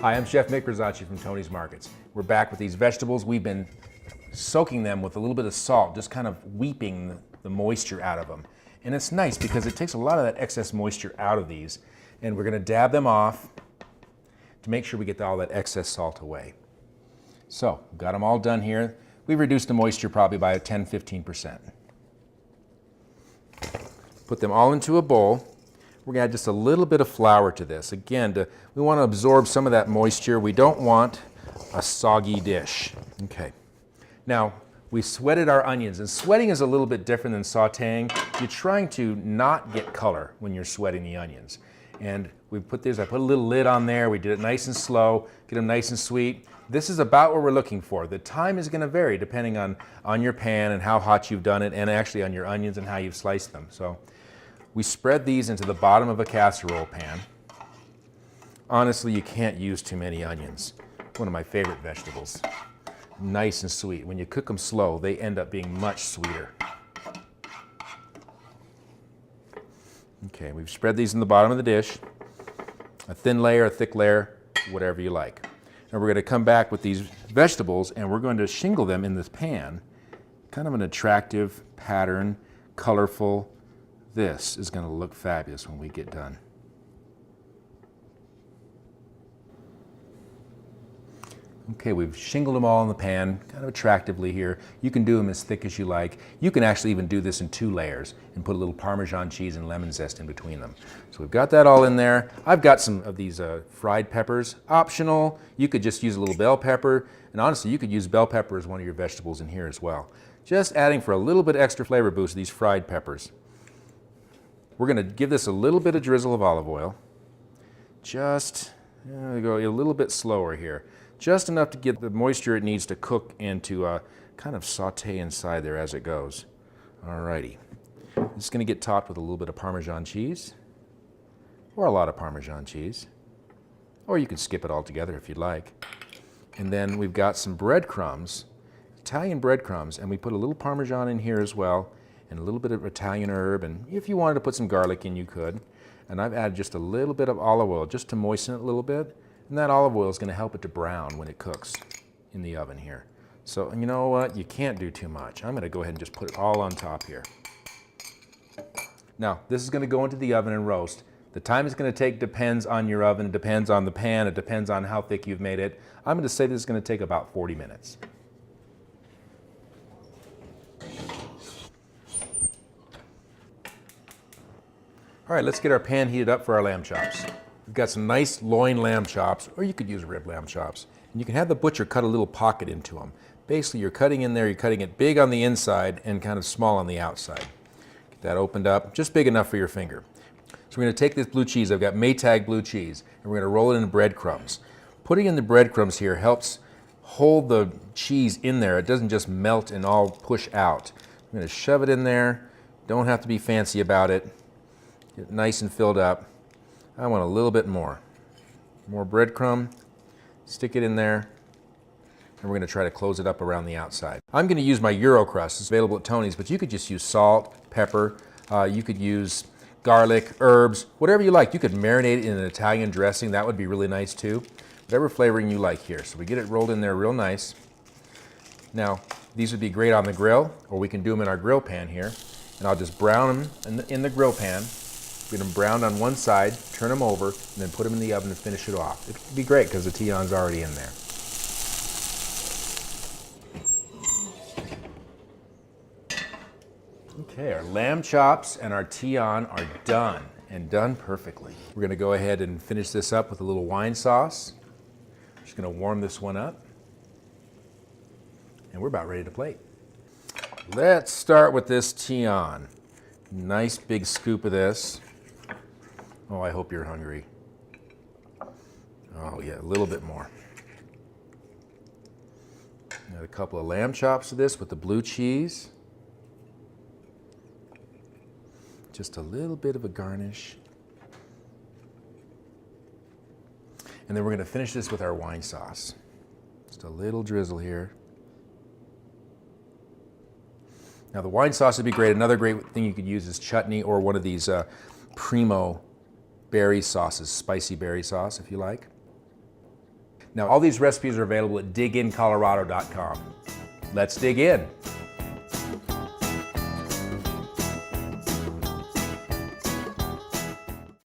Hi, I'm Chef Mick Rosacci from Tony's Markets. We're back with these vegetables. We've been soaking them with a little bit of salt, just kind of weeping the moisture out of them. And it's nice because it takes a lot of that excess moisture out of these. And we're going to dab them off to make sure we get all that excess salt away. So, we've got them all done here. We've reduced the moisture probably by 10–15%. Put them all into a bowl. We're going to add just a little bit of flour to this. Again, we want to absorb some of that moisture. We don't want a soggy dish. Okay. Now, we sweated our onions, and sweating is a little bit different than sautéing. You're trying to not get color when you're sweating the onions. And we put this, I put a little lid on there. We did it nice and slow, get them nice and sweet. This is about what we're looking for. The time is going to vary depending on your pan and how hot you've done it, and actually on your onions and how you've sliced them. So we spread these into the bottom of a casserole pan. Honestly, you can't use too many onions. One of my favorite vegetables. Nice and sweet. When you cook them slow, they end up being much sweeter. Okay, we've spread these in the bottom of the dish. A thin layer, a thick layer, whatever you like. And we're going to come back with these vegetables and we're going to shingle them in this pan. Kind of an attractive pattern, colorful. This is going to look fabulous when we get done. Okay, we've shingled them all in the pan, kind of attractively here. You can do them as thick as you like. You can actually even do this in 2 layers and put a little Parmesan cheese and lemon zest in between them. So we've got that all in there. I've got some of these fried peppers, optional. You could just use a little bell pepper, and honestly, you could use bell pepper as one of your vegetables in here as well. Just adding for a little bit extra flavor boost, these fried peppers. We're going to give this a little bit of drizzle of olive oil. Just, there we go, a little bit slower here. Just enough to get the moisture it needs to cook and to kind of saute inside there as it goes. Alrighty. It's going to get topped with a little bit of Parmesan cheese, or a lot of Parmesan cheese. Or you can skip it altogether if you'd like. And then we've got some breadcrumbs, Italian breadcrumbs, and we put a little Parmesan in here as well, and a little bit of Italian herb, and if you wanted to put some garlic in, you could. And I've added just a little bit of olive oil just to moisten it a little bit. And that olive oil is going to help it to brown when it cooks in the oven here. So, you know what? You can't do too much. I'm going to go ahead and just put it all on top here. Now, this is going to go into the oven and roast. The time it's going to take depends on your oven, it depends on the pan, it depends on how thick you've made it. I'm going to say this is going to take about 40 minutes. All right, let's get our pan heated up for our lamb chops. We've got some nice loin lamb chops, or you could use rib lamb chops. And you can have the butcher cut a little pocket into them. Basically, you're cutting in there, you're cutting it big on the inside and kind of small on the outside. Get that opened up, just big enough for your finger. So we're going to take this blue cheese, I've got Maytag blue cheese, and we're going to roll it in breadcrumbs. Putting in the breadcrumbs here helps hold the cheese in there. It doesn't just melt and all push out. I'm going to shove it in there. Don't have to be fancy about it. Get it nice and filled up. I want a little bit more. More breadcrumb, stick it in there, and we're going to try to close it up around the outside. I'm going to use my Euro crust. It's available at Tony's, but you could just use salt, pepper, you could use garlic, herbs, whatever you like. You could marinate it in an Italian dressing. That would be really nice too. Whatever flavoring you like here. So we get it rolled in there real nice. Now, these would be great on the grill, or we can do them in our grill pan here. And I'll just brown them in the grill pan. Get them browned on one side, turn them over, and then put them in the oven and finish it off. It would be great because the Tian's already in there. Okay, our lamb chops and our Tian are done, and done perfectly. We're going to go ahead and finish this up with a little wine sauce. Just going to warm this one up. And we're about ready to plate. Let's start with this Tian. Nice big scoop of this. Oh, I hope you're hungry. Oh yeah, a little bit more. Add a couple of lamb chops of this with the blue cheese. Just a little bit of a garnish. And then we're going to finish this with our wine sauce. Just a little drizzle here. Now the wine sauce would be great. Another great thing you could use is chutney or one of these Primo berry sauces, spicy berry sauce if you like. Now, all these recipes are available at digincolorado.com. Let's dig in.